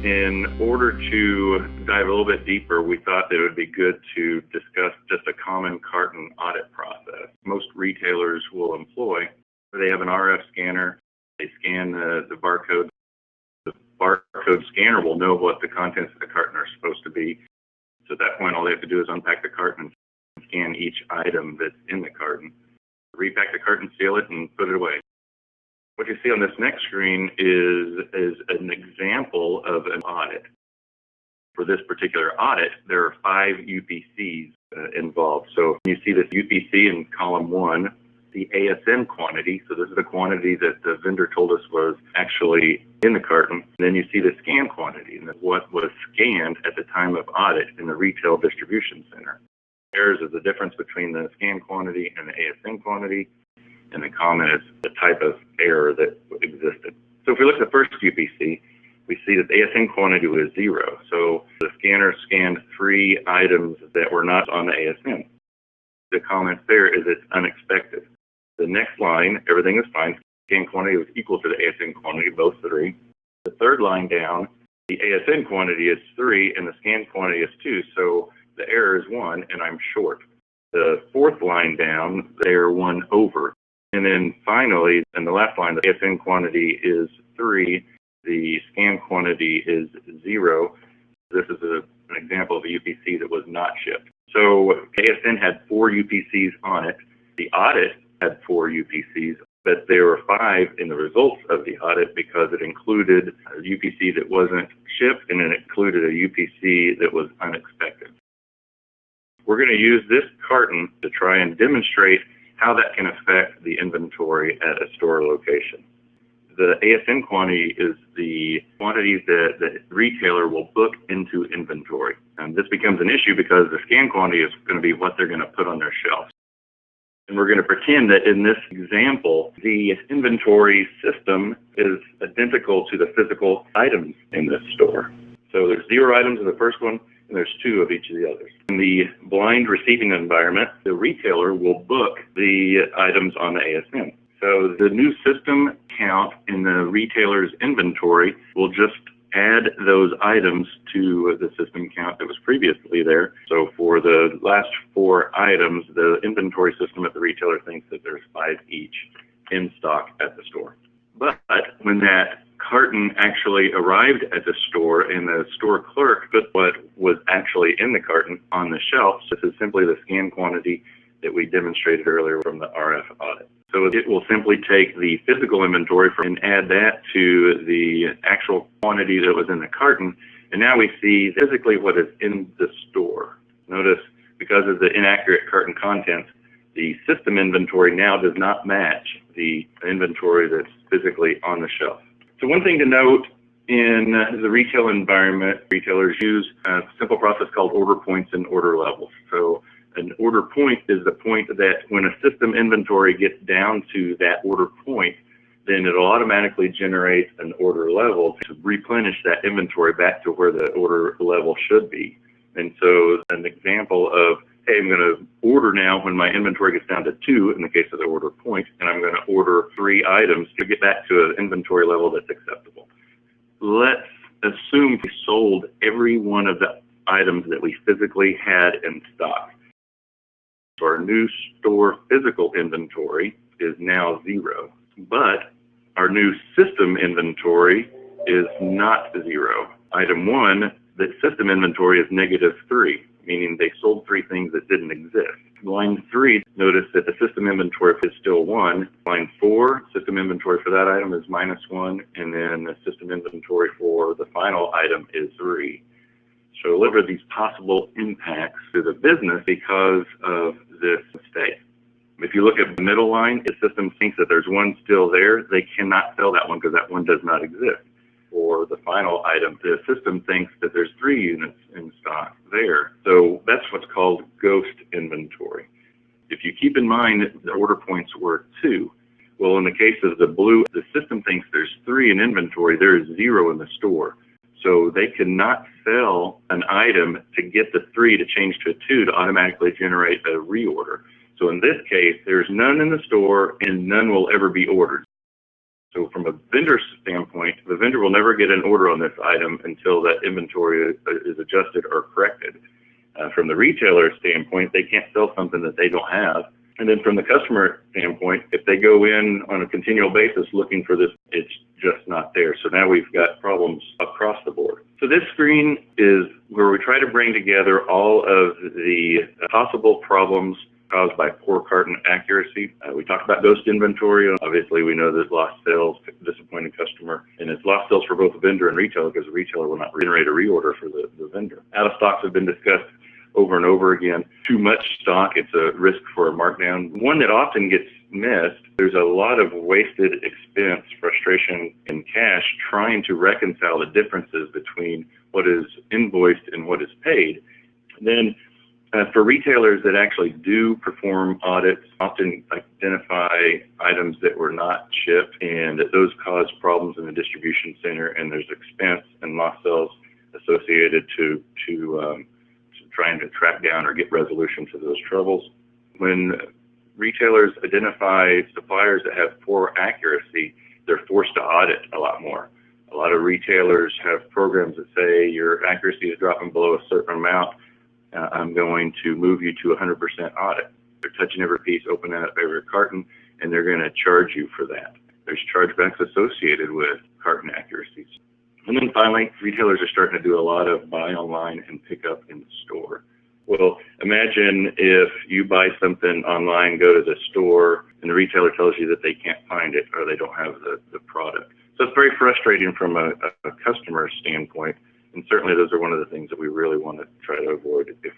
In order to dive a little bit deeper, we thought that it would be good to discuss just a common carton audit process. Most retailers will employ, they have an RF scanner, they scan the barcode. The barcode scanner will know what the contents of the carton are supposed to be. So at that point, all they have to do is unpack the carton and scan each item that's in the carton. Repack the carton, seal it, and put it away. What you see on this next screen is an example of an audit. For this particular audit, there are 5 UPCs involved. So you see this UPC in column 1, the ASN quantity. So this is the quantity that the vendor told us was actually in the carton. And then you see the scan quantity, and that's what was scanned at the time of audit in the retail distribution center. Errors is the difference between the scan quantity and the ASN quantity. And the comment is the type of error that existed. So if we look at the first UPC, we see that the ASN quantity was 0. So the scanner scanned 3 items that were not on the ASN. The comment there is it's unexpected. The next line, everything is fine. Scan quantity was equal to the ASN quantity, both 3. The third line down, the ASN quantity is 3 and the scan quantity is 2. So the error is 1 and I'm short. The fourth line down, they're 1 over. And then finally, in the last line, the ASN quantity is 3, the scan quantity is 0. This is an example of a UPC that was not shipped. So ASN had 4 UPCs on it. The audit had 4 UPCs, but there were 5 in the results of the audit because it included a UPC that wasn't shipped and it included a UPC that was unexpected. We're going to use this carton to try and demonstrate how that can affect the inventory at a store location. The ASN quantity is the quantity that the retailer will book into inventory. And this becomes an issue because the scan quantity is going to be what they're going to put on their shelf. And we're going to pretend that in this example, the inventory system is identical to the physical items in this store. So there's 0 items in the first one, and there's 2 of each of the others. In the blind receiving environment, the retailer will book the items on the ASN. So the new system count in the retailer's inventory will just add those items to the system count that was previously there. So for the last 4 items, the inventory system at the retailer thinks that there's 5 each in stock at the store. But when that carton actually arrived at the store and the store clerk put what was actually in the carton on the shelf, this is simply the scan quantity that we demonstrated earlier from the RF audit. So it will simply take the physical inventory and add that to the actual quantity that was in the carton, and now we see physically what is in the store. Notice, because of the inaccurate carton contents, the system inventory now does not match the inventory that's physically on the shelf. So one thing to note in the retail environment, retailers use a simple process called order points and order levels. So an order point is the point that when a system inventory gets down to that order point, then it'll automatically generate an order level to replenish that inventory back to where the order level should be. And so an example of, hey, I'm going to order now when my inventory gets down to 2 in the case of the order point, and I'm going to order 3 items to get back to an inventory level that's acceptable. Let's assume we sold every one of the items that we physically had in stock. So our new store physical inventory is now 0, but our new system inventory is not 0. Item 1, the system inventory is -3. Meaning they sold 3 things that didn't exist. Line 3, notice that the system inventory is still 1. Line 4, system inventory for that item is -1, and then the system inventory for the final item is 3. So look at these possible impacts to the business because of this mistake. If you look at the middle line, the system thinks that there's 1 still there. They cannot sell that one because that one does not exist. For the final item, the system thinks that there's 3 units in stock there. So that's what's called ghost inventory. If you keep in mind that the order points were 2, well, in the case of the blue, the system thinks there's 3 in inventory, there is 0 in the store. So they cannot sell an item to get the 3 to change to a 2 to automatically generate a reorder. So in this case, there's none in the store and none will ever be ordered. So from a vendor standpoint, the vendor will never get an order on this item until that inventory is adjusted or corrected. From the retailer standpoint, they can't sell something that they don't have. And then from the customer standpoint, if they go in on a continual basis looking for this, it's just not there. So now we've got problems across the board. So this screen is where we try to bring together all of the possible problems caused by poor carton accuracy. We talked about ghost inventory. Obviously, we know there's lost sales, disappointed customer, and it's lost sales for both the vendor and retailer because the retailer will not generate a reorder for the vendor. Out of stocks have been discussed over and over again. Too much stock, it's a risk for a markdown. One that often gets missed, there's a lot of wasted expense, frustration, and cash trying to reconcile the differences between what is invoiced and what is paid. And then for retailers that actually do perform audits, often identify items that were not shipped and that those cause problems in the distribution center, and there's expense and lost sales associated to trying to track down or get resolution to those troubles. When retailers identify suppliers that have poor accuracy, they're forced to audit a lot more. A lot of retailers have programs that say your accuracy is dropping below a certain amount. I'm going to move you to 100% audit. They're touching every piece, opening up every carton, and they're going to charge you for that. There's chargebacks associated with carton accuracies. And then finally, retailers are starting to do a lot of buy online and pick up in the store. Well, imagine if you buy something online, go to the store, and the retailer tells you that they can't find it or they don't have the product. So it's very frustrating from a customer standpoint. And certainly those are one of the things that we really want to try to avoid if